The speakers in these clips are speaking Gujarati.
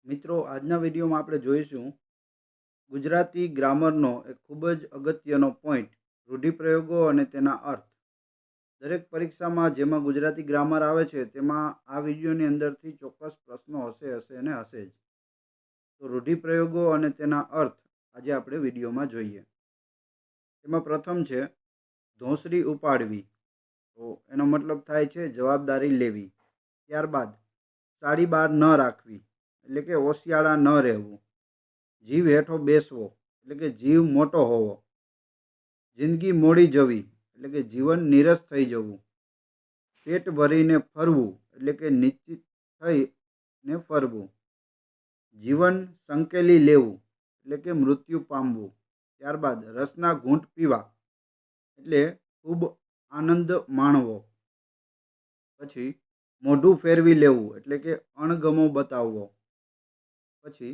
મિત્રો, આજના વિડીયોમાં આપણે જોઈશું ગુજરાતી ગ્રામરનો એક ખૂબ જ અગત્યનો પોઈન્ટ, રૂઢિપ્રયોગો અને તેના અર્થ. દરેક પરીક્ષામાં જેમાં ગુજરાતી ગ્રામર આવે છે તેમાં આ વિડીયોની અંદરથી ચોક્કસ પ્રશ્નો હશે અને હશે જ. તો રૂઢિપ્રયોગો અને તેના અર્થ આજે આપણે વિડીયોમાં જોઈએ. તેમાં પ્રથમ છે ધોંસરી ઉપાડવી. તો એનો મતલબ થાય છે જવાબદારી લેવી. ત્યારબાદ સાડી બાર ન રાખવી, એટલે કે ઓશિયાળા ન રહેવું. જીવ હેઠો બેસવો, એટલે કે જીવ મોટો હોવો. જિંદગી મોડી જવી, એટલે કે જીવન નીરસ થઈ જવું. પેટ ભરીને ફરવું, એટલે કે નિશ્ચિત થઈને ફરવું. જીવન સંકેલી લેવું, એટલે કે મૃત્યુ પામવું. ત્યારબાદ રસના ઘૂંટ પીવા, એટલે ખૂબ આનંદ માણવો. પછી મોઢું ફેરવી લેવું, એટલે કે અણગમો બતાવવો. પછી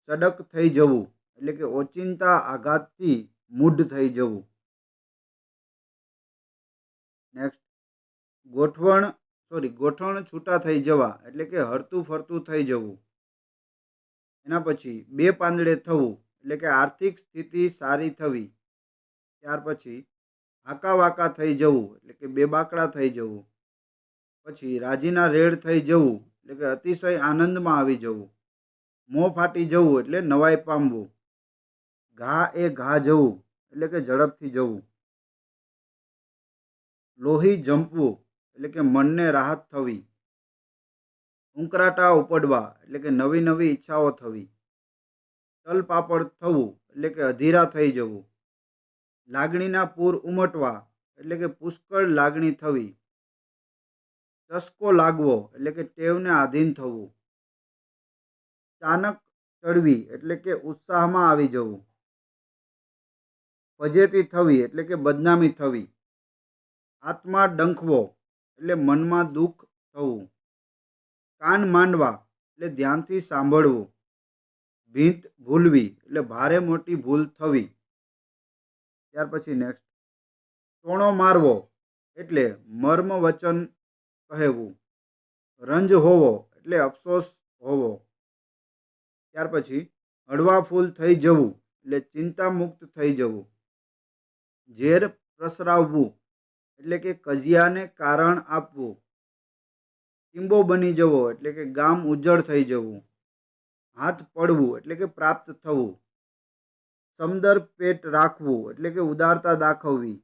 સડક થઈ જવું, એટલે કે ઓચિંતા આઘાતથી મૂઢ થઈ જવું. નેક્સ્ટ ગોઠણ છૂટા થઈ જવા, એટલે કે હરતું ફરતું થઈ જવું. એના પછી બે પાંદડે થવું, એટલે કે આર્થિક સ્થિતિ સારી થવી. ત્યાર પછી આકા વાકા થઈ જવું, એટલે કે બે બાકડા થઈ જવું. પછી રાજીના રેડ થઈ જવું, એટલે કે અતિશય આનંદમાં આવી જવું. મોં ફાટી જવું, એટલે નવાઈ પામવું. ઘા એ ઘા જવું, એટલે કે ઝડપથી જવું. લોહી જંપવું, એટલે કે મનને રાહત થવી. ઉંકરાટા ઉપડવા, એટલે કે નવી નવી ઈચ્છાઓ થવી. તલપાપડ થવું, એટલે કે અધીરા થઈ જવું. લાગણીના પૂર ઉમટવા, એટલે કે પુષ્કળ લાગણી થવી. ચસ્કો લાગવો, એટલે કે ટેવને આધીન થવું. ચાનક ચડવી, એટલે કે ઉત્સાહમાં આવી જવું. ફજેતી થવી, એટલે કે બદનામી થવી. આત્મા ડંખવો, એટલે મનમાં દુઃખ થવું. કાન માંડવા, એટલે ધ્યાનથી સાંભળવું. ભીંત ભૂલવી, એટલે ભારે મોટી ભૂલ થવી. ત્યાર પછી નેક્સ્ટ ટોણો મારવો, એટલે મર્મ વચન કહેવું. રંજ હોવો, એટલે અફસોસ હોવો. ત્યાર પછી હળવા ફૂલ થઈ જવું, એટલે ચિંતા મુક્ત થઈ જવું. ઝેર પ્રસરાવવું, એટલે કે કજિયાને કારણ આપવું. ટીંબો બની જવો, એટલે કે ગામ ઉજ્જળ થઈ જવું. હાથ પડવું, એટલે કે પ્રાપ્ત થવું. સમદર પેટ રાખવું, એટલે કે ઉદારતા દાખવવી.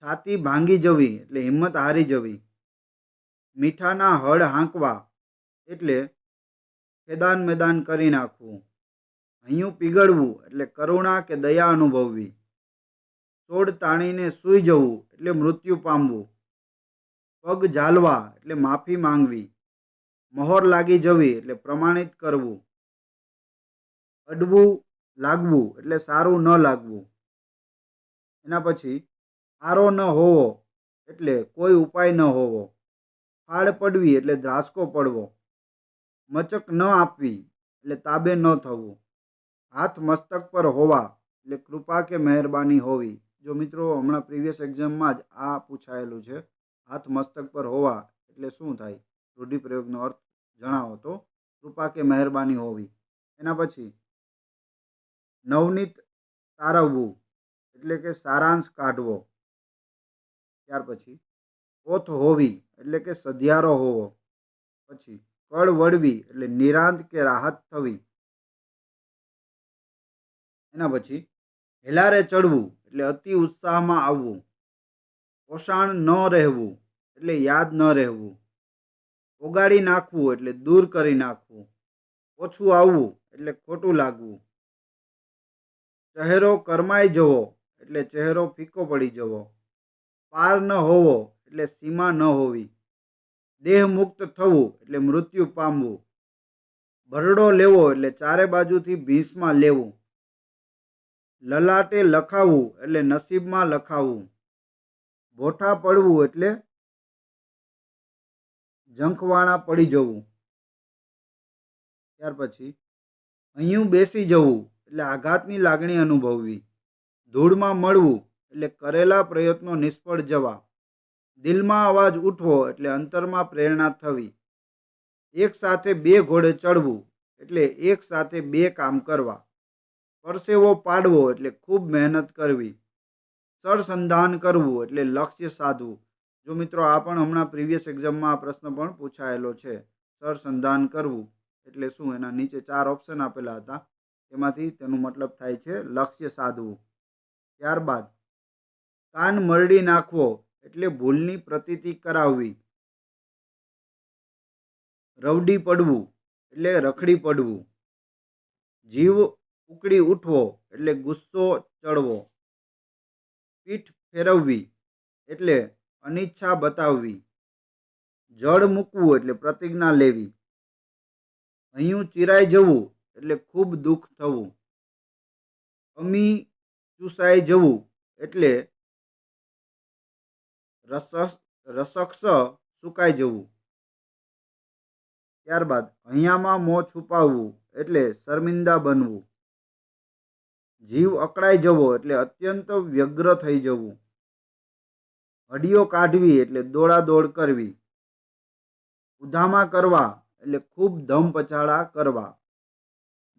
છાતી ભાંગી જવી, એટલે હિંમત હારી જવી. મીઠાના હળ હાંકવા, એટલે ખેદાન મેદાન કરી નાખવું. હૈયું પીગળવું, એટલે કરુણા કે દયા અનુભવવી. છોડ તાણીને સૂઈ જવું, એટલે મૃત્યુ પામવું. પગ ઝાલવા, એટલે માફી માંગવી. મહોર લાગી જવી, એટલે પ્રમાણિત કરવું. અડવું લાગવું, એટલે સારું ન લાગવું. એના પછી આરો ન હોવો, એટલે કોઈ ઉપાય ન હોવો. ફાળ પડવી, એટલે ધ્રાસકો પડવો. મચક ન આપવી, એટલે તાબે ન થવું. હાથ મસ્તક પર હોવા, એટલે કૃપા કે મહેરબાની હોવી. જો મિત્રો, હમણાં પ્રીવિયસ એક્ઝામમાં જ આ પૂછાયેલું છે. હાથ મસ્તક પર હોવા એટલે શું થાય? રૂઢિપ્રયોગનો અર્થ જણાવો તો કૃપા કે મહેરબાની હોવી. એના પછી નવનીત તારવવું, એટલે કે સારાંશ કાઢવો. ત્યાર પછી ઓથ હોવી, એટલે કે સધિયારો હોવો. પછી કળ વળવી, એટલે નિરાંત કે રાહત થવી. એના પછી હેલારે ચડવું, એટલે અતિ ઉત્સાહમાં આવવું. ઓસાણ ન રહેવું, એટલે યાદ ન રહેવું. ઓગાળી નાખવું, એટલે દૂર કરી નાખવું. ઓછું આવવું, એટલે ખોટું લાગવું. ચહેરો કરમાઈ જવો, એટલે ચહેરો ફીકો પડી જવો. પાર ન હોવો, એટલે સીમા ન હોવી. દેહ મુક્ત થવું, એટલે મૃત્યુ પામવું. ભરડો લેવો, એટલે ચારે બાજુથી ભીંસમાં લેવું. લલાટે લખાવવું, એટલે નસીબમાં લખાવવું. ભોઠા પડવું, એટલે ઝંખવાણા પડી જવું. ત્યાર પછી હૈયું બેસી જવું, એટલે આઘાતની લાગણી અનુભવવી. ધૂળમાં મળવું, એટલે કરેલા પ્રયત્નો નિષ્ફળ જવા. દિલમાં અવાજ ઉઠવો, એટલે અંતરમાં પ્રેરણા થવી. એક સાથે બે ઘોડે ચડવું એટલે એક સાથે બે કામ કરવા. પરસેવો પાડવો એટલે ખૂબ મહેનત કરવી. સરસંધાન કરવું એટલે લક્ષ્ય સાધવું. જો મિત્રો આ પણ હમણાં પ્રીવિયસ એક્ઝામમાં આ પ્રશ્ન પણ પૂછાયેલો છે. સરસંધાન કરવું એટલે શું? એના નીચે 4 ઓપ્શન આપેલા હતા, એમાંથી તેનો મતલબ થાય છે લક્ષ્ય સાધવું. ત્યારબાદ કાન મરડી નાખવો એટલે ભૂલની પ્રતીતિ કરાવવી. રવડી પડવું એટલે રખડી પડવું. જીવ ઉકળી ઉઠવો એટલે ગુસ્સો ચડવો. પીઠ ફેરવવી એટલે અનિચ્છા બતાવવી. જળ મૂકવું એટલે પ્રતિજ્ઞા લેવી. હૈયું ચિરાઈ જવું એટલે ખૂબ દુઃખ થવું. અમી ચૂસાઈ જવું એટલે રસક્ષ સુકાઈ જવું. ત્યારબાદ હૈયામાં મોં છુપાવવું એટલે શર્મિંદા બનવું. જીવ અકળાઈ જવો એટલે અત્યંત વ્યગ્ર થઈ જવું. હડિયો કાઢવી એટલે દોડાદોડ કરવી. ઉધામા કરવા એટલે ખૂબ ધમ પછાડા કરવા.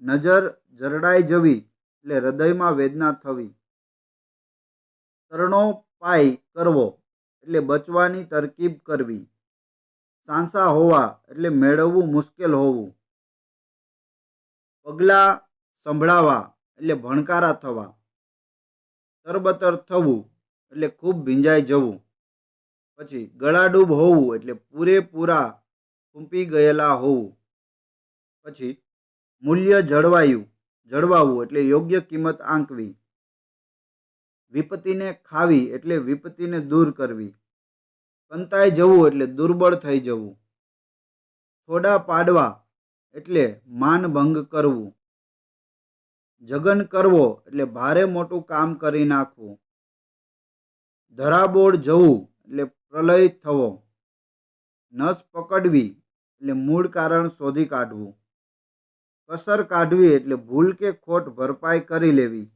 નજર જરડાઈ જવી એટલે હૃદયમાં વેદના થવી. તરણો પાય કરવો એટલે બચવાની તરકીબ કરવી. સાંસા હોવા એટલે મેળવવું મુશ્કેલ હોવું. પગલા સંભળાવા એટલે ભણકારા થવા. તરબતર થવું એટલે ખૂબ ભીંજાઈ જવું. પછી ગળાડૂબ હોવું એટલે પૂરેપૂરા ફૂંપી ગયેલા હોવું. પછી મૂલ્ય જળવાવું એટલે યોગ્ય કિંમત આંકવી. વિપત્તિને ખાવી એટલે વિપત્તિને દૂર કરવી. કંતાઈ જવું એટલે દુર્બળ થઈ જવું. થોડા પાડવા એટલે માનભંગ કરવું. જગન કરવો એટલે ભારે મોટું કામ કરી નાખવું. ધરાબોળ જવું એટલે પ્રલય થવો. નસ પકડવી એટલે મૂળ કારણ શોધી કાઢવું. કસર કાઢવી એટલે ભૂલ કે ખોટ ભરપાઈ કરી લેવી.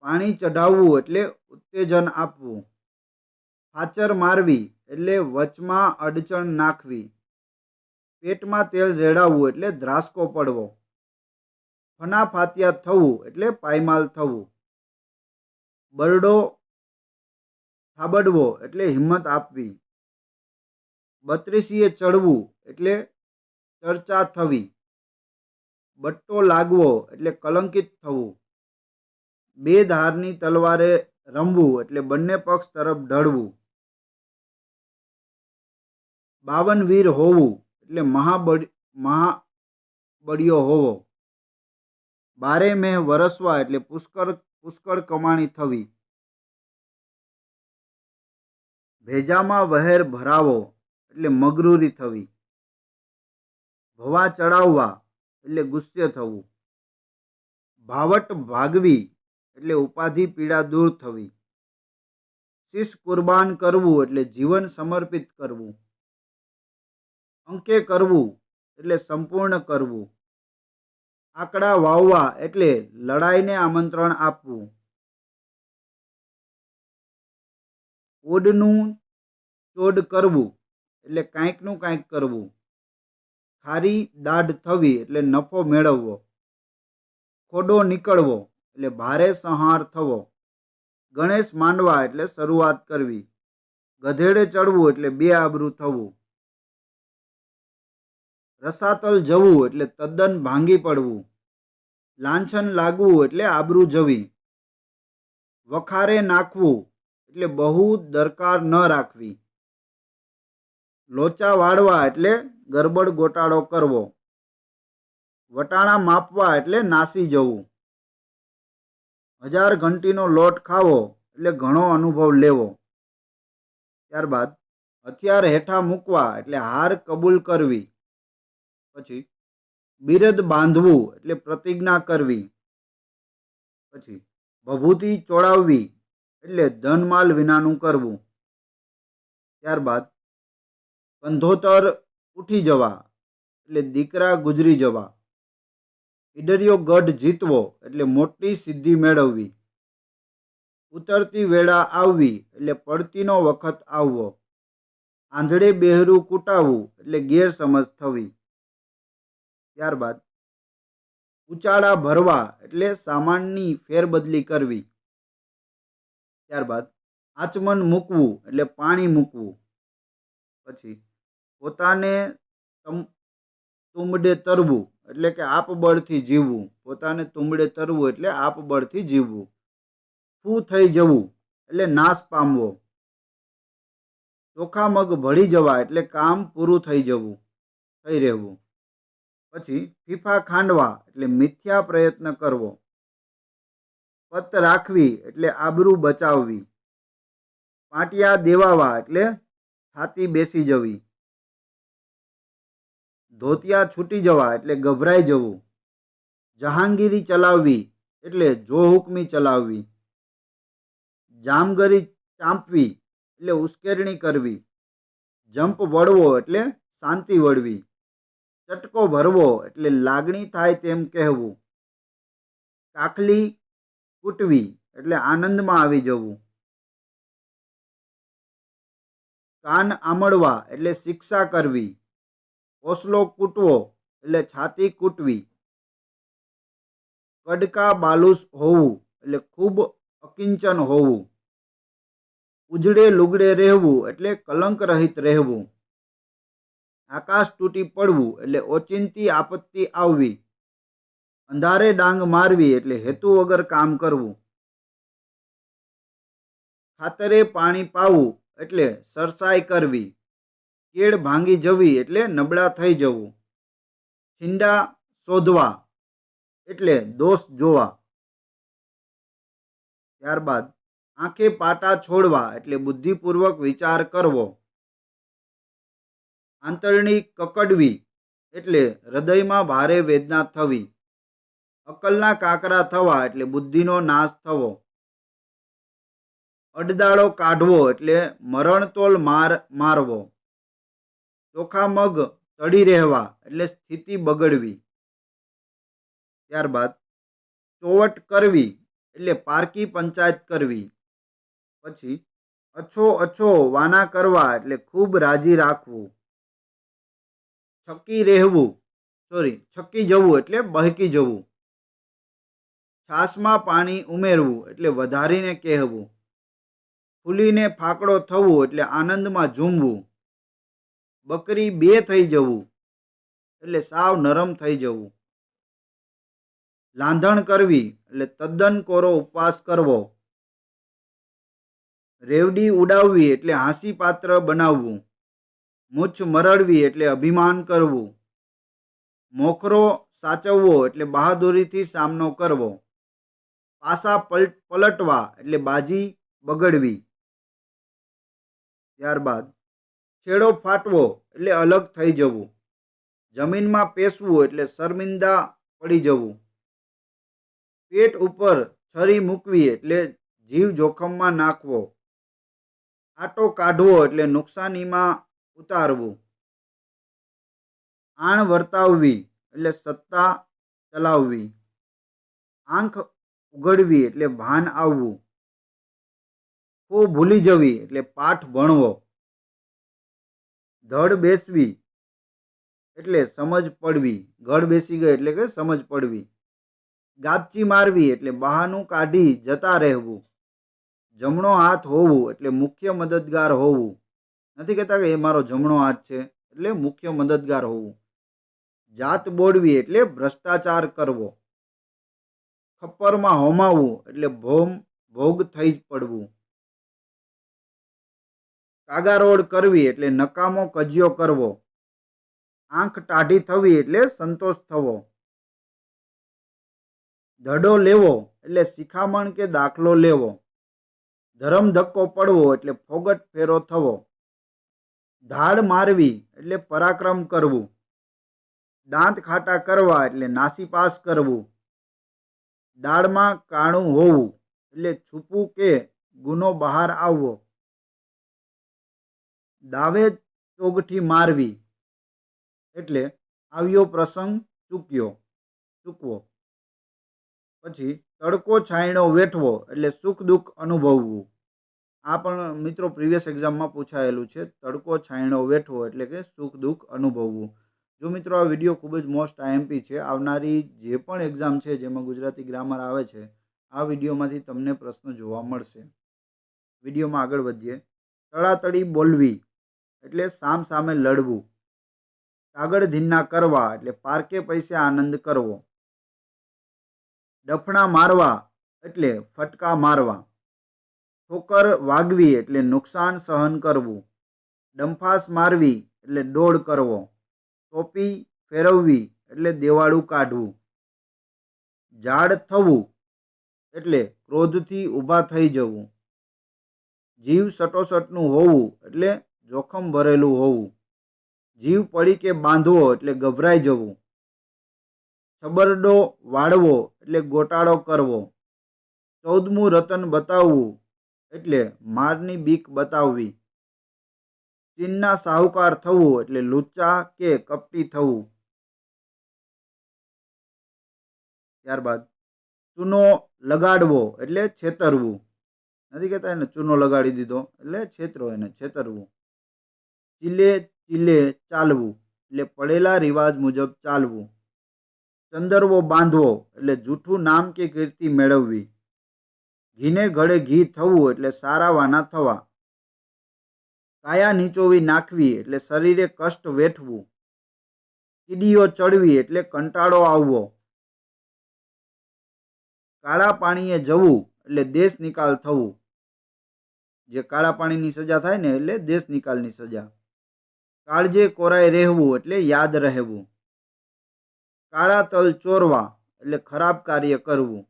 પાણી ચઢાવવું એટલે ઉત્તેજન આપવું. ફાચર મારવી એટલે વચમાં અડચણ નાખવી. પેટમાં તેલ રેડાવવું એટલે ધ્રાસકો પડવો. ફનાફાતિયા થવું એટલે પાયમાલ થવું. બરડો થાબડવો એટલે હિંમત આપવી. 32 ચડવું એટલે ચર્ચા થવી. બટ્ટો લાગવો એટલે કલંકિત થવું. બે ધારની તલવારે રમવું એટલે બંને પક્ષ તરફ ઢળવું. 52 વીર હોવું એટલે મહાબળિયો હોવો. 12 મેહ વરસવા એટલે પુષ્કળ કમાણી થવી. ભેજામાં વહેર ભરાવો એટલે મગરૂરી થવી. ભવા ચડાવવા એટલે ગુસ્સે થવું. ભાવટ ભાગવી એટલે ઉપાધિ પીડા દૂર થવી. શીશ કુરબાન કરવું એટલે જીવન સમર્પિત કરવું. અંકે કરવું એટલે સંપૂર્ણ કરવું. આંકડા વાવવા એટલે લડાઈને આમંત્રણ આપવું. ઓડનું ચોડ કરવું એટલે કાંઈકનું કાંઈક કરવું. ખારી દાઢ થવી એટલે નફો મેળવવો. ખોડો નીકળવો એટલે ભારે સંહાર થવો. ગણેશ માંડવા એટલે શરૂઆત કરવી. ગધેડે ચડવું એટલે બે આબરૂ થવું. રસાતલ જવું એટલે તદ્દન ભાંગી પડવું. લાંછન લાગવું એટલે આબરૂ જવી. વખારે નાખવું એટલે બહુ દરકાર ન રાખવી. લોચા વાળવા એટલે ગરબડ ગોટાળો કરવો. વટાણા માપવા એટલે નાસી જવું. 1000 ઘંટીનો લોટ ખાવો એટલે ઘણો અનુભવ લેવો. ત્યારબાદ હથિયાર હેઠા મૂકવા એટલે હાર કબૂલ કરવી. પછી બિરદ બાંધવું એટલે પ્રતિજ્ઞા કરવી. પછી ભભૂતિ ચોડાવવી એટલે ધનમાલ વિનાનું કરવું. ત્યારબાદ કંધોતર ઉઠી જવા એટલે દીકરા ગુજરી જવા. ઈડરિયો ગઢ જીતવો એટલે મોટી સિદ્ધિ મેળવવી. ઉતરતી વેળા આવવી એટલે પડતીનો વખત આવવો. આંધળે બેહરું કૂટાવવું એટલે ગેરસમજ થવી. ત્યારબાદ ઉચાળા ભરવા એટલે સામાનની ફેરબદલી કરવી. ત્યારબાદ આચમન મૂકવું એટલે પાણી મૂકવું. પછી પોતાને તુંબડે તરવું એટલે કે આપબળથી જીવવું. પોતાને તુંબડે તરવું એટલે આપબળથી જીવવું. ફૂ થઈ જવું એટલે નાશ પામવો. ચોખા મગ ભળી જવા એટલે કામ પૂરું થઈ રહેવું. પછી ફીફા ખાંડવા એટલે મિથ્યા પ્રયત્ન કરવો. પત રાખવી એટલે આબરૂ બચાવવી. પાટિયા દેવાવા એટલે છાતી બેસી જવી. ધોતિયા છૂટી જવા એટલે ગભરાઈ જવું. જહાંગીરી ચલાવવી એટલે જોહુકમી ચલાવવી. જામગરી ચાંપવી એટલે ઉશ્કેરણી કરવી. જંપ વળવો એટલે શાંતિ વળવી. ચટકો ભરવો એટલે લાગણી થાય તેમ કહેવું. કાકલી કૂટવી એટલે આનંદમાં આવી જવું. કાન આમળવા એટલે શિક્ષા કરવી. ઓસલો કૂટવો એટલે છાતી કૂટવી. કડકા બાલુસ હોવું એટલે ખૂબ અકિંચન હોવું. ઉજળે લુગડે રહેવું એટલે કલંક રહિત રહેવું. આકાશ તૂટી પડવું એટલે ઓચિંતી આપત્તિ આવવી. અંધારે ડાંગ મારવી એટલે હેતુ વગર કામ કરવું. ખાતરે પાણી પાવું એટલે સરસાઈ કરવી. કેળ ભાંગી જવી એટલે નબળા થઈ જવું. છીંડા શોધવા એટલે દોષ જોવા. ત્યારબાદ આંખે પાટા છોડવા એટલે બુદ્ધિપૂર્વક વિચાર કરવો. આંતરણી કકડવી એટલે હૃદયમાં ભારે વેદના થવી. અકલના કાકરા થવા એટલે બુદ્ધિનો નાશ થવો. અડદાળો કાઢવો એટલે મરણતોલ મારવો. ચોખા મગ તળી રહેવા એટલે સ્થિતિ બગડવી. ત્યારબાદ ચોવટ કરવી એટલે પારકી પંચાયત કરવી. પછી અછો વાના કરવા એટલે ખૂબ રાજી રાખવું. છકી જવું એટલે બહકી જવું. છાશમાં પાણી ઉમેરવું એટલે વધારીને કહેવું. ફૂલીને ફાકડો થવું એટલે આનંદમાં ઝૂમવું. બકરી બે થઈ જવું એટલે સાવ નરમ થઈ જવું. લાંધણ કરવી એટલે તદ્દન કોરો ઉપવાસ કરવો. રેવડી ઉડાવવી એટલે હાંસી પાત્ર બનાવવું. મૂછ મરડવી એટલે અભિમાન કરવું. મોખરો સાચવવો એટલે બહાદુરીથી સામનો કરવો. પાસા પલટવા એટલે બાજી બગડવી. ત્યારબાદ છેડો ફાટવો એટલે અલગ થઈ જવું. જમીનમાં પેસવું એટલે શર્મિંદા પડી જવું. પેટ ઉપર છરી મૂકવી એટલે જીવ જોખમમાં નાખવો. આટો કાઢવો એટલે નુકસાનીમાં ઉતારવું. આણ વર્તાવવી એટલે સત્તા ચલાવવી. આંખ ઉઘડવી એટલે ભાન આવવું. ખો ભૂલી જવી એટલે પાઠ ભણવો. ધડ બેસવી એટલે સમજ પડવી. ઘડ બેસી ગઈ એટલે કે સમજ પડવી. ગાપચી મારવી એટલે બહાનું કાઢી જતા રહેવું. જમણો હાથ હોવું એટલે મુખ્ય મદદગાર હોવું. નથી કહેતા કે એ મારો જમણો હાથ છે, એટલે મુખ્ય મદદગાર હોવું. જાત બોડવી એટલે ભ્રષ્ટાચાર કરવો. ખપ્પરમાં હોમાવવું એટલે ભોગ થઈ પડવું. કાગારોડ કરવી એટલે નકામો કજિયો કરવો. આંખ ટાઢી થવી એટલે સંતોષ થવો. ધડો લેવો એટલે શિખામણ કે દાખલો લેવો. ધરમ ધક્કો પડવો એટલે ફોગટ ફેરો થવો. ધાડ મારવી એટલે પરાક્રમ કરવું. દાંત ખાટા કરવા એટલે નાસીપાસ કરવું. દાળમાં કાણું હોવું એટલે છૂપું કે ગુનો બહાર આવવો. દાવે ચોગઠી મારવી એટલે આવ્યો પ્રસંગ ચૂકવો. પછી તડકો છાંયણો વેઠવો એટલે સુખ દુઃખ અનુભવવું. આ પણ મિત્રો પ્રીવિયસ એક્ઝામમાં પૂછાયેલું છે. તડકો છાંયડો વેઠવો એટલે કે સુખ દુઃખ અનુભવવું. જો મિત્રો આ વિડીયો ખૂબ જ મોસ્ટ આઈએમપી છે. આવનારી જે પણ એક્ઝામ છે જેમાં ગુજરાતી ગ્રામર આવે છે, આ વિડીયોમાંથી તમને પ્રશ્ન જોવા મળશે. વિડીયોમાં આગળ વધીએ. તળાતળી બોલવી એટલે સામ સામે લડવું. કાગળ ધીન્ના કરવા એટલે પારકે પૈસે આનંદ કરવો. ડફણા મારવા એટલે ફટકા મારવા. ઠોકર વાગવી એટલે નુકસાન સહન કરવું. ડંફાસ મારવી એટલે ડોળ કરવો. ટોપી ફેરવવી એટલે દેવાળું કાઢવું. ઝાડ થવું એટલે ક્રોધથી ઊભા થઈ જવું. જીવ સટોસટનું હોવું એટલે જોખમ ભરેલું હોવું. જીવ પડી કે બાંધવો એટલે ગભરાઈ જવું. છબરડો વાળવો એટલે ગોટાળો કરવો. 14મું રતન બતાવવું એટલે મારની બીક બતાવવી. ચીનના સાહુકાર થવું એટલે લુચ્ચા કે કપટી થવું. ત્યારબાદ ચૂનો લગાડવો એટલે છેતરવું. નથી કહેતા એને ચૂનો લગાડી દીધો એટલે છેતરો, એને છેતરવું. ચીલે ચીલે ચાલવું એટલે પડેલા રિવાજ મુજબ ચાલવું. ચંદરવો બાંધવો એટલે જૂઠું નામ કે કીર્તિ મેળવવી. ઘીને ગળે ઘી થવું એટલે સારાવાના થવા. કાયા નીચોવી નાખવી એટલે શરીરે કષ્ટ વેઠવું. કીડીઓ ચડવી એટલે કંટાળો આવવો. કાળા પાણીએ જવું એટલે દેશ નિકાલ થવું. જે કાળા પાણીની સજા થાય ને એટલે દેશ નિકાલની સજા. કાળજે કોરાય રહેવું એટલે યાદ રહેવું. કાળા તલ ચોરવા એટલે ખરાબ કાર્ય કરવું.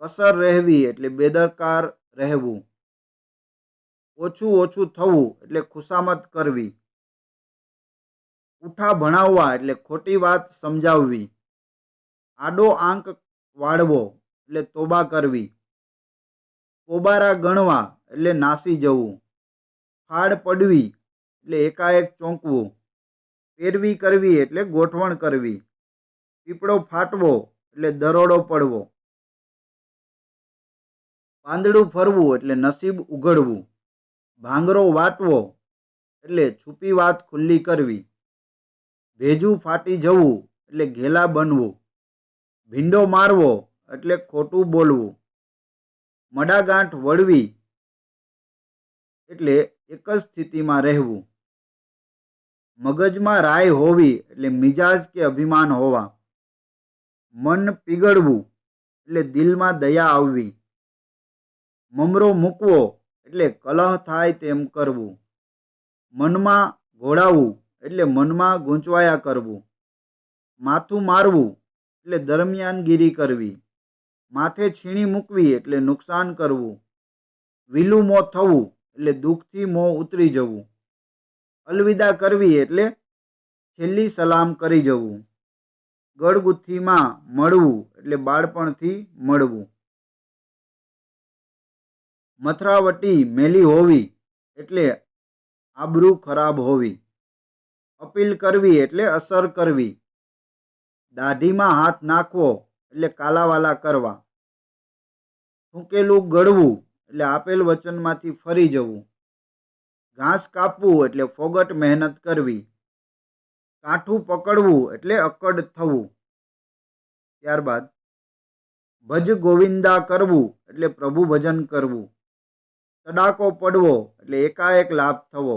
કસર રહેવી એટલે બેદરકાર રહેવું. ઓછું ઓછું થવું એટલે ખુશામત કરવી. ઉઠા ભણાવવા એટલે ખોટી વાત સમજાવવી. આડો આંક વાળવો એટલે તોબા કરવી. પોબારા ગણવા એટલે નાસી જવું. ફાડ પડવી એટલે એકાએક ચોંકવું. પેરવી કરવી એટલે ગોઠવણ કરવી. પીપળો ફાટવો એટલે દરોડો પડવો. પાંદડું ફરવું એટલે નસીબ ઉઘડવું. ભાંગરો વાટવો એટલે છુપી વાત ખુલ્લી કરવી. ભેજું ફાટી જવું એટલે ઘેલા બનવું. ભીંડો મારવો એટલે ખોટું બોલવું. મડાગાંઠ વળવી એટલે એક જ સ્થિતિમાં રહેવું. મગજમાં રાય હોવી એટલે મિજાજ કે અભિમાન હોવા. મન પીગળવું એટલે દિલમાં દયા આવવી. મમરો મૂકવો એટલે કલહ થાય તેમ કરવું. મનમાં ઘોડાવવું એટલે મનમાં ગૂંચવાયા કરવું. માથું મારવું એટલે દરમિયાનગીરી કરવી. માથે છીણી મૂકવી એટલે નુકસાન કરવું. વિલું મોં થવું એટલે દુઃખથી મોં ઉતરી જવું. અલવિદા કરવી એટલે છેલ્લી સલામ કરી જવું. ગળગુથીમાં મળવું એટલે બાળપણથી મળવું. મથરાવટી મેલી હોવી એટલે આબરૂ ખરાબ હોવી. અપીલ કરવી એટલે અસર કરવી. દાઢીમાં હાથ નાખવો એટલે કાલાવાલા કરવા. થૂંકેલું ગળવું એટલે આપેલ વચનમાંથી ફરી જવું. ઘાસ કાપવું એટલે ફોગટ મહેનત કરવી. કાઠું પકડવું એટલે અક્કડ થવું. ત્યારબાદ ભજ ગોવિંદા કરવું એટલે પ્રભુ ભજન કરવું. તડાકો પડવો એટલે એકાએક લાભ થવો.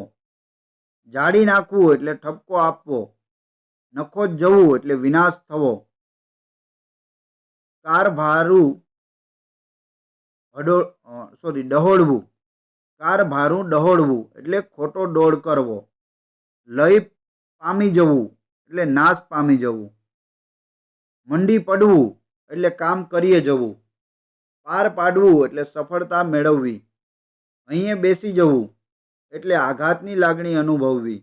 જાળી નાખવું એટલે ઠપકો આપવો. નખોજ જવું એટલે વિનાશ થવો. ડહોળવું. કાર ભારું ડહોળવું એટલે ખોટો ડોળ કરવો. લય પામી જવું એટલે નાશ પામી જવું. મંડી પડવું એટલે કામ કરીએ જવું. પાર પાડવું એટલે સફળતા મેળવવી. અહીંયા બેસી જવું એટલે આઘાતની લાગણી અનુભવવી.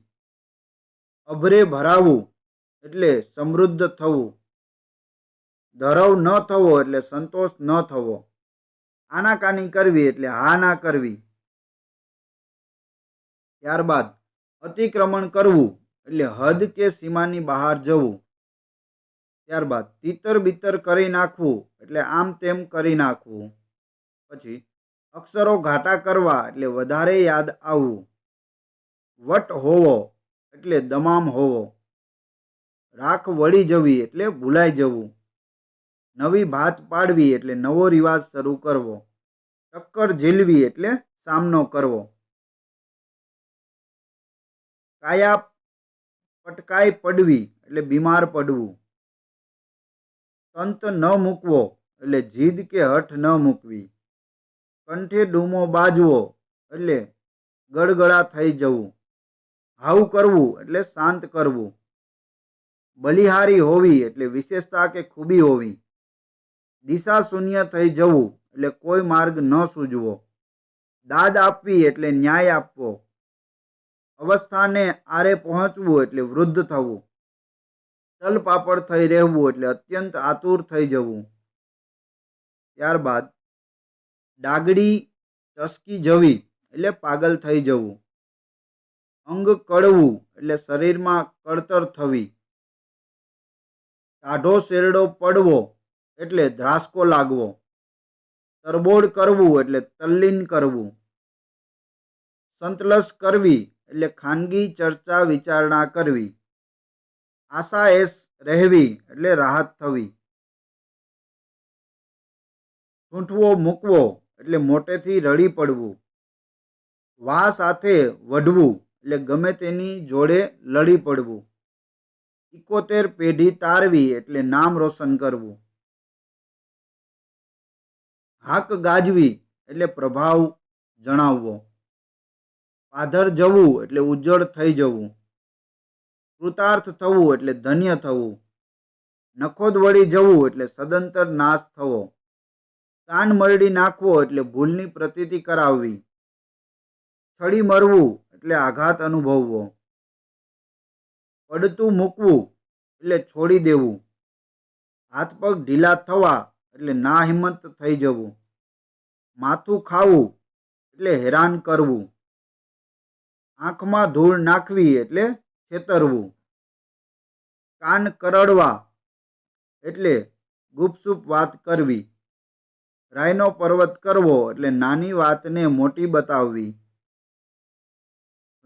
અભરે ભરાવું એટલે સમૃદ્ધ થવું. ધરવ ન થવો એટલે સંતોષ ન થવો. આનાકાની કરવી એટલે હા ના કરવી. ત્યારબાદ અતિક્રમણ કરવું એટલે હદ કે સીમાની બહાર જવું. ત્યારબાદ તીતર બીતર કરી નાખવું એટલે આમ તેમ કરી નાખવું. પછી અક્ષરો ઘાટા કરવા એટલે વધારે યાદ આવવું. વટ હોવો એટલે દમામ હોવો. રાખ વળી જવી એટલે ભૂલાઈ જવું. નવી ભાત પાડવી એટલે નવો રિવાજ શરૂ કરવો. ટક્કર ઝીલવી એટલે સામનો કરવો. કાયા પટકાઈ પડવી એટલે બીમાર પડવું. તંત ન મૂકવો એટલે જીદ કે હઠ ન મૂકવી. કંઠે ડૂમો બાજવો એટલે ગળગળા થઈ જવું. હાવ કરવું એટલે શાંત કરવું. બલિહારી હોવી એટલે વિશેષતા કે ખૂબી હોવી. દિશા શૂન્ય થઈ જવું એટલે કોઈ માર્ગ ન સૂઝવો. દાદ આપવી એટલે ન્યાય આપવો. અવસ્થાને આરે પહોંચવું એટલે વૃદ્ધ થવું. તલપાપડ થઈ રહેવું એટલે અત્યંત આતુર થઈ જવું. ત્યારબાદ ડાગડી ચસકી જવી એટલે પાગલ થઈ જવું. અંગ કળવું એટલે શરીરમાં કળતર થવી. ટાઢો શેરડો પડવો એટલે ધ્રાસકો લાગવો. તરબોળ કરવું એટલે તલ્લીન કરવું. સંતલસ કરવી એટલે ખાનગી ચર્ચા વિચારણા કરવી. આશાએશ રહેવી એટલે રાહત થવી. ઠૂંઠવો મૂકવો એટલે મોટેથી રડી પડવું. વા સાથે વઢવું એટલે ગમે તેની જોડે લડી પડવું. 71 પેઢી તારવી એટલે નામ રોશન કરવું. હાક ગાજવી એટલે પ્રભાવ જણાવવો. પાધર જવું એટલે ઉજ્જળ થઈ જવું. કૃતાર્થ થવું એટલે ધન્ય થવું. નખોદ વળી જવું એટલે સદંતર નાશ થવો. કાન મરડી નાખવો એટલે ભૂલની પ્રતીતિ કરાવવી. છડી મરવું એટલે આઘાત અનુભવવો. પડતું મૂકવું એટલે છોડી દેવું. હાથ પગ ઢીલા થવા એટલે ના હિંમત થઈ જવું. માથું ખાવું એટલે હેરાન કરવું. આંખમાં ધૂળ નાખવી એટલે છેતરવું. કાન કરડવા એટલે ગુપસુપ વાત કરવી. રાયનો પર્વત કરવો એટલે નાની વાતને મોટી બતાવવી.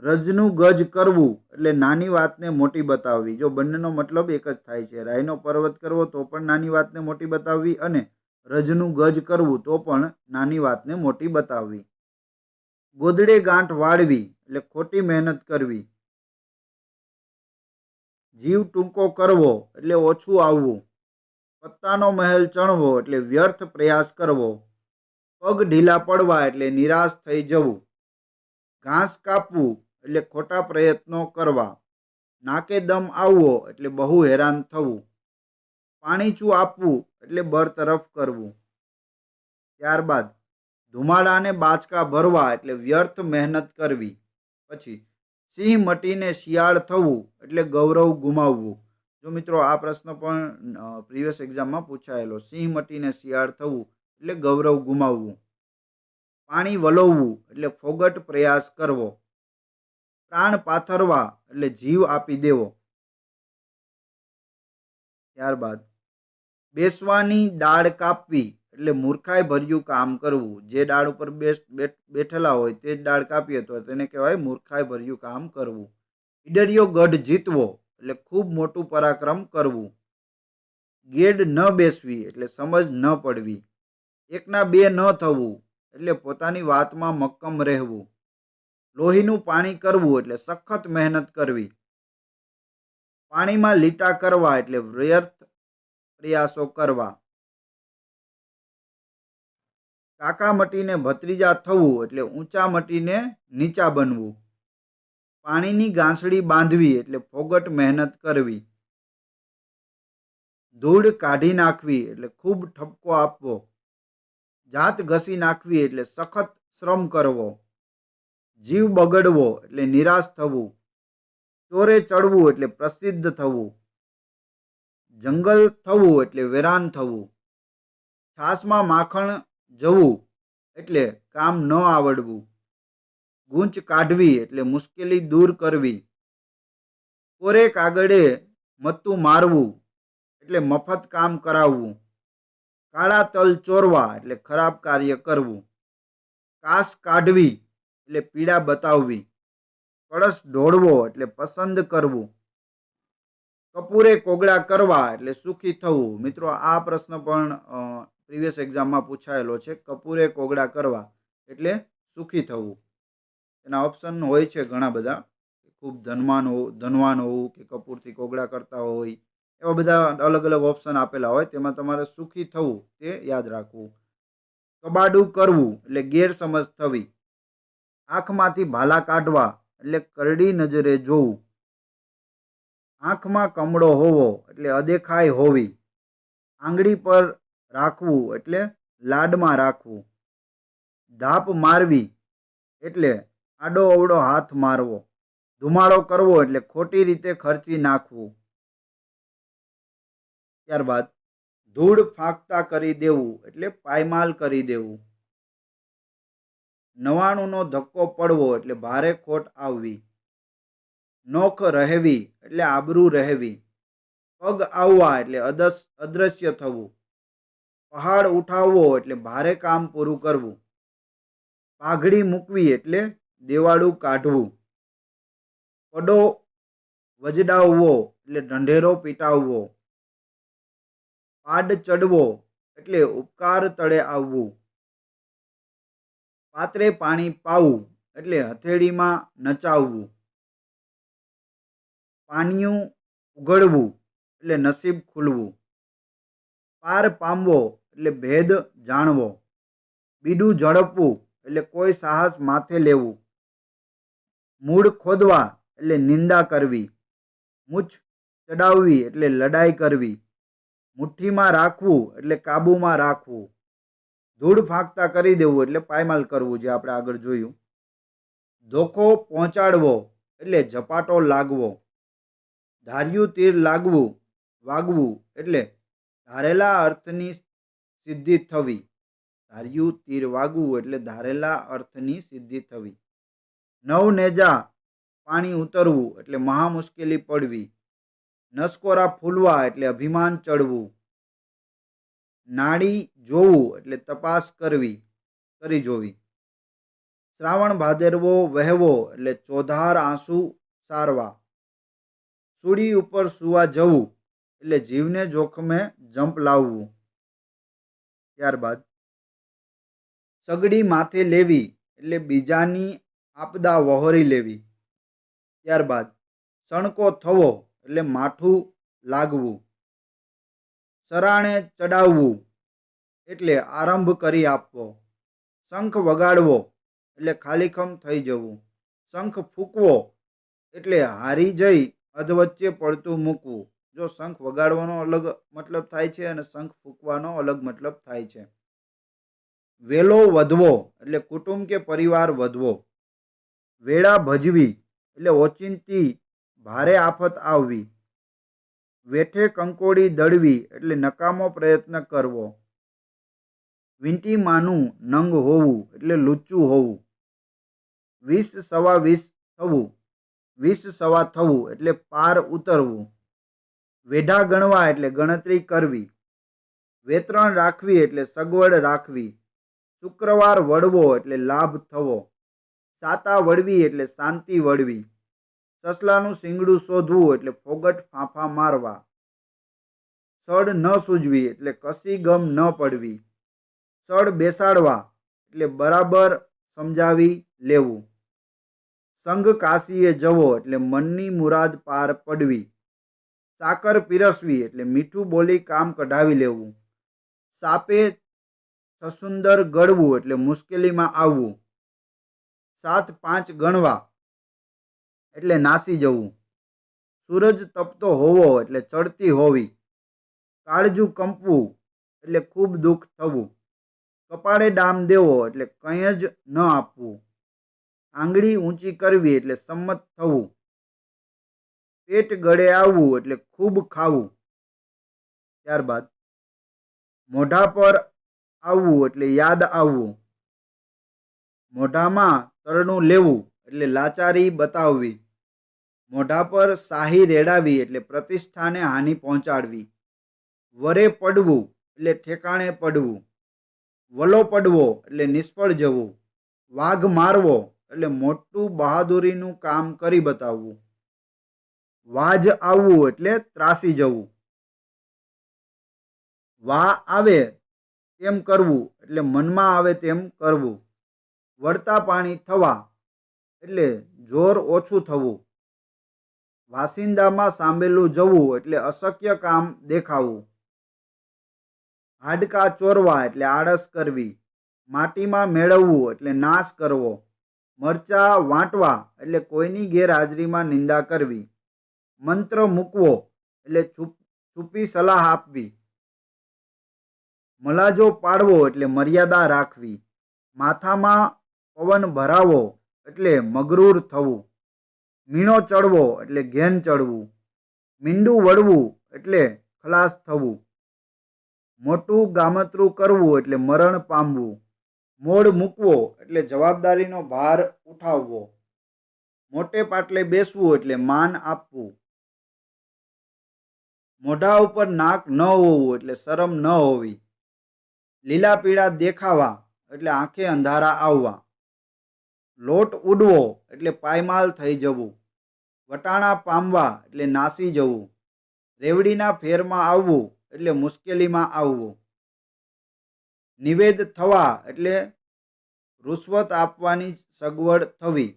રજનું ગજ કરવું એટલે નાની વાતને મોટી બતાવવી. જો બંનેનો મતલબ એક જ થાય છે. રાયનો પર્વત કરવો તો પણ નાની વાતને મોટી બતાવવી અને રજનું ગજ કરવું તો પણ નાની વાતને મોટી બતાવવી. ગોદડે ગાંઠ વાળવી એટલે ખોટી મહેનત કરવી. જીવ ટૂંકો કરવો એટલે ઓછું આવવું. પત્તાનો મહેલ ચણવો એટલે વ્યર્થ પ્રયાસ કરવો. પગ ઢીલા પડવા એટલે નિરાશ થઈ જવું. ઘાસ કાપવું એટલે ખોટા પ્રયત્નો કરવા. નાકે દમ આવવો એટલે બહુ હેરાન થવું. પાણીચું આપવું એટલે બરતરફ કરવું. ત્યારબાદ ધુમાડાને બાચકા ભરવા એટલે વ્યર્થ મહેનત કરવી. પછી સિંહ મટીને શિયાળ થવું એટલે ગૌરવ ગુમાવવું. જો મિત્રો આ પ્રશ્ન પણ પ્રીવિયસ એક્ઝામમાં પૂછાયેલો. સિંહ મટીને શિયાળ થવું એટલે ગૌરવ ગુમાવવું. પાણી વલોવવું એટલે ફોગટ પ્રયાસ કરવો. પ્રાણ પાથરવા એટલે જીવ આપી દેવો. ત્યારબાદ બેસવાની ડાળ કાપવી એટલે મૂર્ખાઈ ભર્યું કામ કરવું. જે ડાળ ઉપર બેઠેલા હોય તે જ ડાળ કાપીએ તો તેને કહેવાય મૂર્ખાઈ ભર્યું કામ કરવું. ઈડરિયો ગઢ જીતવો એટલે ખૂબ મોટું પરાક્રમ કરવું. ગેડ ન બેસવી એટલે સમજ ન પડવી. એકના બે ન થવું એટલે પોતાની વાતમાં મક્કમ રહેવું. લોહીનું પાણી કરવું એટલે સખત મહેનત કરવી. પાણીમાં લીટા કરવા એટલે વ્યર્થ પ્રયાસો કરવા. કાકા મટીને ભત્રીજા થવું એટલે ઊંચા મટીને નીચા બનવું. પાણીની ગાંસડી બાંધવી એટલે ફોગટ મહેનત કરવી. ધૂળ કાઢી નાખવી એટલે ખૂબ ઠપકો આપવો. જાત ઘસી નાખવી એટલે સખત શ્રમ કરવો. જીવ બગડવો એટલે નિરાશ થવું. ચોરે ચડવું એટલે પ્રસિદ્ધ થવું. જંગલ થવું એટલે વેરાન થવું. છાસમાં માખણ જવું એટલે કામ ન આવડવું. ગૂંચ કાઢવી એટલે મુશ્કેલી દૂર કરવી. કોરે કાગળે મત્તું મારવું એટલે મફત કામ કરાવવું. કાળા તલ ચોરવા એટલે ખરાબ કાર્ય કરવું. કાસ કાઢવી એટલે પીડા બતાવવી, કળશ ઢોળવો એટલે પસંદ કરવું, કપૂરે કોગળા કરવા એટલે સુખી થવું. મિત્રો, આ પ્રશ્ન પણ પ્રીવિયસ એક્ઝામમાં પૂછાયેલો છે. કપૂરે કોગળા કરવા એટલે સુખી થવું. એના ઓપ્શન હોય છે ઘણા બધા, ખૂબ ધનવાન હોવું કે કપૂરથી કોગળા કરતા હોય, એવા બધા અલગ અલગ ઓપ્શન આપેલા હોય. તેમાં તમારે સુખી થવું તે યાદ રાખવું. કબાડું કરવું એટલે ગેરસમજ થવી, આંખમાંથી ભાલા કાઢવા એટલે કરડી નજરે જોવું, આંખમાં કમળો હોવો એટલે અદેખાઈ હોવી, આંગળી પર રાખવું એટલે લાડમાં રાખવું, ધાપ મારવી એટલે આડો અવડો હાથ મારવો, ધુમાડો કરવો એટલે ખોટી રીતે ખર્ચી નાખવું. ત્યારબાદ ધૂળ ફાંકતા કરી દેવું એટલે પાયમાલ કરી દેવું, 99નો ધક્કો પડવો એટલે ભારે ખોટ આવવી, નોખ રહેવી એટલે આબરૂ રહેવી, પગ આવવા એટલે અદ્રશ્ય થવું, પહાડ ઉઠાવવો એટલે ભારે કામ પૂરું કરવું, પાઘડી મૂકવી એટલે દેવાળું કાઢવું, પડો વજડાવવો એટલે ઢંઢેરો પીટાવવો, પાડ ચડવો એટલે ઉપકાર તળે આવવું, પાત્રે પાણી પાવું એટલે હથેળીમાં નચાવવું, પાનિયું ઉઘડવું એટલે નસીબ ખુલવું, પાર પામવો એટલે ભેદ જાણવો, બીડું ઝડપવું એટલે કોઈ સાહસ માથે લેવું, મૂળ ખોદવા એટલે નિંદા કરવી, મૂછ ચડાવવી એટલે લડાઈ કરવી, મુઠ્ઠીમાં રાખવું એટલે કાબૂમાં રાખવું, ધૂળ ફાંકતા કરી દેવું એટલે પાયમાલ કરવું, જે આપણે આગળ જોયું. ધોકો પહોંચાડવો એટલે ઝપાટો લાગવો, ધાર્યું તીર વાગવું એટલે ધારેલા અર્થની સિદ્ધિ થવી, ધાર્યું તીર વાગવું એટલે ધારેલા અર્થની સિદ્ધિ થવી, નવનેજા પાણી ઉતરવું એટલે મહા મુશ્કેલી પડવી, નસકોરા ફૂલવા એટલે અભિમાન ચડવું, નાડી જોવું એટલે તપાસ કરી જોવી, શ્રાવણ ભાદરવો વહેવો એટલે ચોધાર આંસુ સારવા, સૂડી ઉપર સુવા જવું એટલે જીવને જોખમે જંપ લાવવું. ત્યારબાદ સગડી માથે લેવી એટલે બીજાની આપદા વહોરી લેવી. ત્યારબાદ સણકો થવો એટલે માઠું લાગવું, સરાણે ચડાવવું એટલે આરંભ કરી આપવો, શંખ વગાડવો એટલે ખાલીખમ થઈ જવું, શંખ ફૂંકવો એટલે હારી જઈ અધવચ્ચે પડતું મૂકવું. જો શંખ વગાડવાનો અલગ મતલબ થાય છે અને શંખ ફૂંકવાનો અલગ મતલબ થાય છે. વેલો વધવો એટલે કુટુંબ કે પરિવાર વધવો, વેળા ભજવી એટલે ઓચિંતી ભારે આફત આવવી, વેઠે કંકોડી દળવી એટલે નકામો પ્રયત્ન કરવો, વીંટીમાંનું નંગ હોવું એટલે લુચ્ચું હોવું, 20 સવા 20 થવું, 20 સવા થવું એટલે પાર ઉતરવું, વેઢા ગણવા એટલે ગણતરી કરવી, વેતરણ રાખવી એટલે સગવડ રાખવી, શુક્રવાર વળવો એટલે લાભ થવો, સાતા વળવી એટલે શાંતિ વળવી, સસલાનું શીંગડું શોધવું એટલે ફોગટ ફાંફા મારવા, સડ ન સૂજવી એટલે કશી ગમ ન પડવી, સડ બેસાડવા એટલે બરાબર સમજાવી લેવું, સંગ કાશીએ જવો એટલે મનની મુરાદ પાર પડવી, સાકર પીરસવી એટલે મીઠું બોલી કામ કઢાવી લેવું, સાપે સસુંદર ગળવું એટલે મુશ્કેલીમાં આવવું, 7-5 ગણવા એટલે નાસી જવું, સૂરજ તપતો હોવો એટલે ચડતી હોવી, કાળજું કંપવું એટલે ખૂબ દુઃખ થવું, કપાળે ડામ દેવો એટલે કંઈ જ ન આપવું, આંગળી ઊંચી કરવી એટલે સંમત થવું, પેટ ગળે આવવું એટલે ખૂબ ખાવું. ત્યારબાદ મોઢા પર આવવું એટલે યાદ આવવું, મોઢામાં તરણું લેવું એટલે લાચારી બતાવવી, મોઢા પર શાહી રેડાવી એટલે પ્રતિષ્ઠાને હાનિ પહોંચાડવી, વરે પડવું એટલે ઠેકાણે પડવું, વલો પડવો એટલે નિષ્ફળ જવું, વાઘ મારવો એટલે મોટું બહાદુરીનું કામ કરી બતાવવું. વાજ આવવું એટલે ત્રાસી જવું. વા આવે તેમ કરવું એટલે મનમાં આવે તેમ કરવું. વળતા પાણી થવા એટલે જોર ઓછું થવું. વાસિંદામાં સાંભેલું જવું એટલે અશક્ય કામ દેખાવું. હાડકા ચોરવા એટલે આળસ કરવી. માટીમાં મેળવવું એટલે નાશ કરવો. મરચા વાંટવા એટલે કોઈની ગેરહાજરીમાં નિંદા કરવી. મંત્ર મૂકવો એટલે છુપી સલાહ આપવી. મલાજો પાડવો એટલે મર્યાદા રાખવી. માથામાં પવન ભરાવો એટલે મગરૂર થવું. મીણો ચડવો એટલે ઘેન ચડવું. મીંડું વળવું એટલે ખલાસ થવું. મોટું ગામતરું કરવું એટલે મરણ પામવું. મોડ મૂકવો એટલે જવાબદારીનો ભાર ઉઠાવવો. મોટે પાટલે બેસવું એટલે માન આપવું. મોઢા ઉપર નાક ન હોવું એટલે શરમ ન હોવી. લીલા પીળા દેખાવા એટલે આંખે અંધારા આવવા. લોટ ઉડવો એટલે પાયમાલ થઈ જવું. વટાણા પામવા એટલે નાસી જવું. રેવડીના ફેરમાં આવવું એટલે મુશ્કેલીમાં આવવું. નિવેદ થવા એટલે રૂશ્વત આપવાની સગવડ થવી.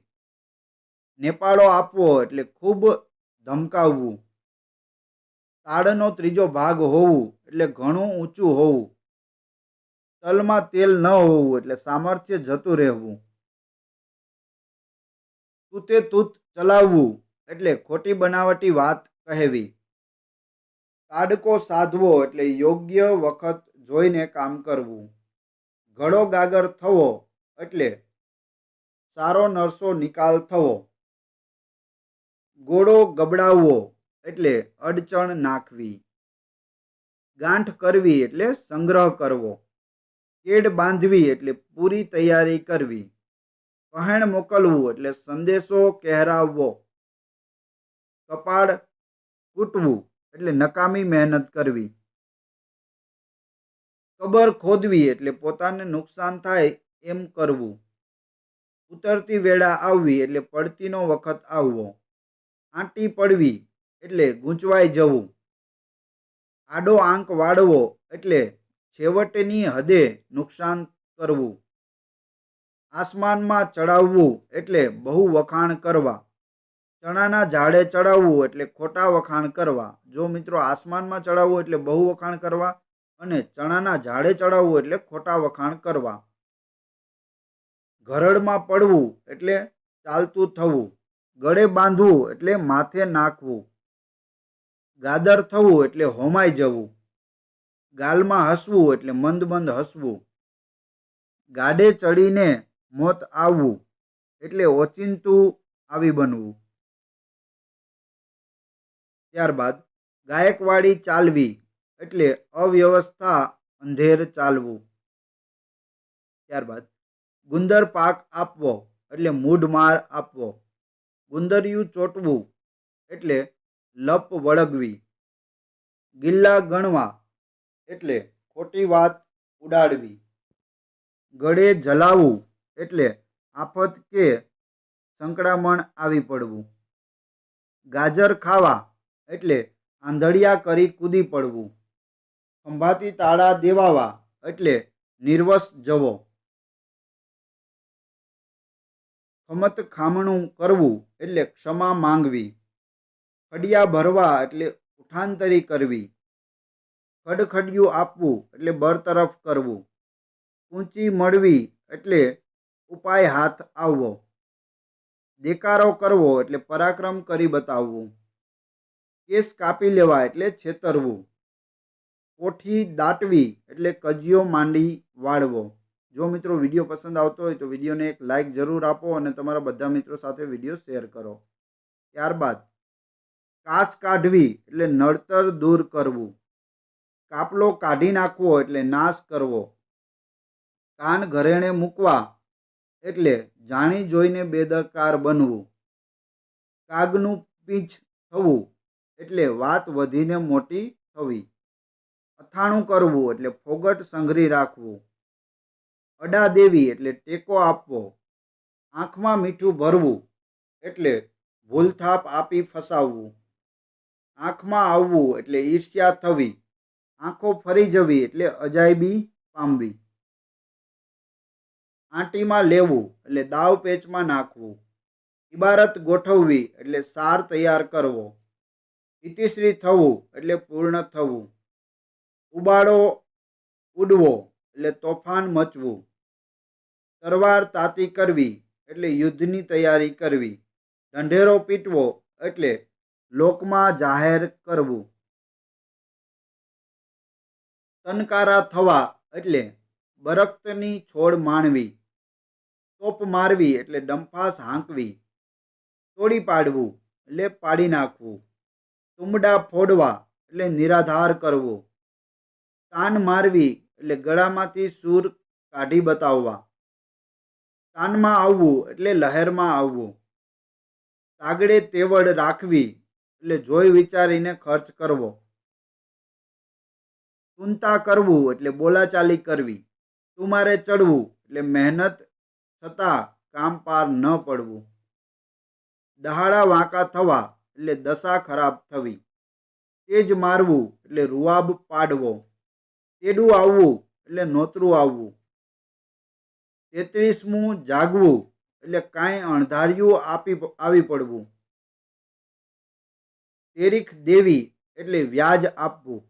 નેપાળો આપવો એટલે ખૂબ ધમકાવવું. તાળનો ત્રીજો ભાગ હોવું એટલે ઘણું ઊંચું હોવું. તલમાં તેલ ન હોવું એટલે સામર્થ્ય જતું રહેવું. તૂતે તૂત ચલાવવું એટલે ખોટી બનાવટી વાત કહેવી. તાડકો સાધવો એટલે યોગ્ય વખત જોઈને કામ કરવું. ઘડો ગાગર થવો એટલે સારો નરસો નિકાલ થવો. ગોળો ગબડાવવો એટલે અડચણ નાખવી. ગાંઠ કરવી એટલે સંગ્રહ કરવો. કેડ બાંધવી એટલે પૂરી તૈયારી કરવી. કહેણ મોકલવું એટલે સંદેશો કહેરાવવો. કપાળ કૂટવું એટલે નકામી મહેનત કરવી. કબર ખોદવી એટલે પોતાને નુકસાન થાય એમ કરવું. ઉતરતી વેળા આવવી એટલે પડતીનો વખત આવવો. આંટી પડવી એટલે ગૂંચવાઈ જવું. આડો આંક વાળવો એટલે છેવટેની હદે નુકસાન કરવું. આસમાનમાં ચડાવવું એટલે બહુ વખાણ કરવા. ચણાના ઝાડે ચડાવવું એટલે ખોટા વખાણ કરવા. જો મિત્રો આસમાનમાં ચડાવવું એટલે બહુ વખાણ કરવા અને ચણાના ઝાડે ચડાવવું એટલે ખોટા વખાણ કરવા. ઘરડમાં પડવું એટલે ચાલતું થવું. ગળે બાંધવું એટલે માથે નાખવું. ગાદર થવું એટલે હોમાઈ જવું. ગાલમાં હસવું એટલે મંદ મંદ હસવું. ગાડે ચડીને મોત આવવું એટલે ઓચિંતું આવી બનવું. ત્યારબાદ ગાયકવાડી ચાલવી એટલે અવ્યવસ્થા અંધેર ચાલવું. ત્યારબાદ ગુંદર પાક આપવો એટલે મૂઢમાર આપવો. ગુંદરિયું ચોટવું એટલે લપ વળગવી. ગિલ્લા ગણવા એટલે ખોટી વાત ઉડાડવી. ગળે જલાવવું એટલે આફત કે સંકળામણ આવી પડવું. ગાજર ખાવા એટલે આંધળિયા કરી કૂદી પડવું. ખંભાતી તાળા દેવાવા એટલે નિર્વસ જવો. ખમત ખામણું કરવું એટલે ક્ષમા માંગવી. ખડિયા ભરવા એટલે ઉઠાંતરી કરવી. ખડખડિયું આપવું એટલે બરતરફ કરવું. ઊંચી મળવી એટલે ઉપાય હાથ આવવો. દેકારો કરવો એટલે પરાક્રમ કરી બતાવવું. કેસ કાપી લેવા એટલે છેતરવું. કોઠી દાટવી એટલે કજિયો માંડી વાળવો. જો મિત્રો વિડીયો પસંદ આવતો હોય તો વિડીયોને એક લાઇક જરૂર આપો અને તમારા બધા મિત્રો સાથે વિડીયો શેર કરો. ત્યારબાદ કાસ કાઢવી એટલે નડતર દૂર કરવું. કાપલો કાઢી નાખવો એટલે નાશ કરવો. કાન ઘરેણે મૂકવા એટલે જાણી જોઈને બેદરકાર બનવું. કાગનું પીંછ થવું એટલે વાત વધીને મોટી થવી. અથાણું કરવું એટલે ફોગટ સંઘરી રાખવું. અડા દેવી એટલે ટેકો આપવો. આંખમાં મીઠું ભરવું એટલે ભૂલથાપ આપી ફસાવવું. આંખમાં આવવું એટલે ઈર્ષ્યા થવી. આંખો ફરી જવી એટલે અજાયબી પામવી. આંટીમાં લેવું એટલે દાવ પેચમાં નાખવું. ઇબારત ગોઠવવી એટલે સાર તૈયાર કરવો. ઇતિશ્રી થવું એટલે પૂર્ણ થવું. ઉબાળો ઉડવો એટલે તોફાન મચવું. તરવાર તાતી કરવી એટલે યુદ્ધની તૈયારી કરવી. ઢંઢેરો પીટવો એટલે લોકમાં જાહેર કરવું. તનકારા થવા એટલે બરક્તની છોડ માણવી. તોપ મારવી એટલે ડંફાસ હાંકવી. તોડી પાડવું એટલે પાડી નાખવું. તુંબડા ફોડવા એટલે નિરાધાર કરવો. તાન મારવી એટલે ગળામાંથી સૂર કાઢી બતાવવા. તાનમાં આવવું એટલે લહેરમાં આવવું. તાગડે તેવડ રાખવી એટલે જોઈ વિચારીને ખર્ચ કરવો. તુંતા કરવું એટલે બોલાચાલી કરવી. તુમારે ચડવું એટલે મહેનત છતાં કામ પાર ન પડવું. દહાડા વાંકા થવા એટલે દશા ખરાબ થવી. તેજ મારવું એટલે રૂઆબ પાડવો. તેડું આવવું એટલે નોતરું આવવું. 33મું જાગવું એટલે કાંઈ અણધાર્યું આવી પડવું. તેરીખ દેવી એટલે વ્યાજ આપવું.